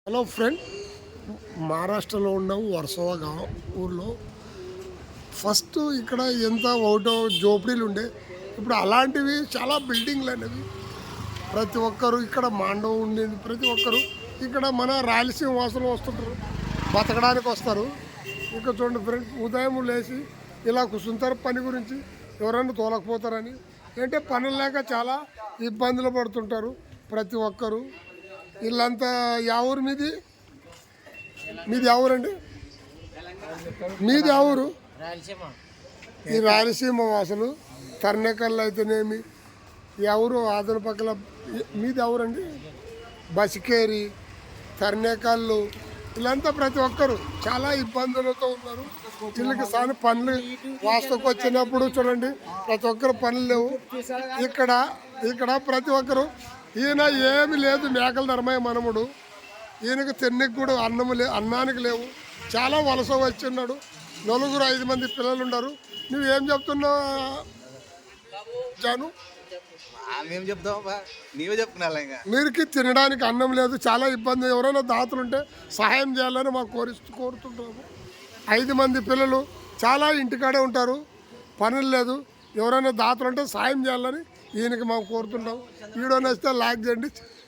Hello friend, మహారాష్ట్రలో ఉన్నాము వర్సోవా ఊర్లో. ఫస్ట్ ఇక్కడ ఎంత ఒకటో జోపిడీలు ఉండే, ఇప్పుడు అలాంటివి చాలా బిల్డింగ్లు అనేవి. ప్రతి ఒక్కరు ఇక్కడ మాండవ ఉండేది. ప్రతి ఒక్కరు ఇక్కడ మన రాయలసీమ వాసులు వస్తుంటారు, బతకడానికి వస్తారు. ఇక్కడ చూడండి ఫ్రెండ్, ఉదయం లేచి ఇలా కూర్చుంటారు. పని గురించి ఎవరైనా తోలకపోతారని, అంటే పనులు లేక చాలా ఇబ్బందులు పడుతుంటారు ప్రతి ఒక్కరు. వీళ్ళంతా యా ఊరు మీది? మీది యా ఊరండి? మీది యా ఊరు? ఈ రాయలసీమ వాసులు తర్నేకల్లు అయితేనేమి, ఎవరు ఆదన పక్కల. మీది ఎవరండి? బసికేరి, తర్నేకల్లు, వీళ్ళంతా ప్రతి ఒక్కరు చాలా ఇబ్బందులతో ఉన్నారు. వీళ్ళకి సాని పనులు వాస్తుకు వచ్చినప్పుడు చూడండి, ప్రతి ఒక్కరు పనులు లేవు ఇక్కడ ప్రతి ఒక్కరు. ఈయన ఏమి లేదు, మేకల ధర్మయ్య మనముడు. ఈయనకు తిన్నికి కూడా అన్నానికి లేవు. చాలా వలస వచ్చిన్నాడు. 4-5 మంది పిల్లలు ఉన్నారు. నువ్వేం చెప్తున్నావు జాను? మేము చెప్తాం, నీవే చెప్పుకున్నా. మీరుకి తినడానికి అన్నం లేదు, చాలా ఇబ్బంది. ఎవరైనా దాతలుంటే సహాయం చేయాలని మాకు కోరుతుంటాము. 5 మంది పిల్లలు చాలా ఇంటికాడే ఉంటారు, పనులు లేదు. ఎవరైనా దాతలుంటే సాయం చేయాలని ఈయనకి మేము కోరుతుంటాం. వీడియో నచ్చితే లైక్ చేయండి.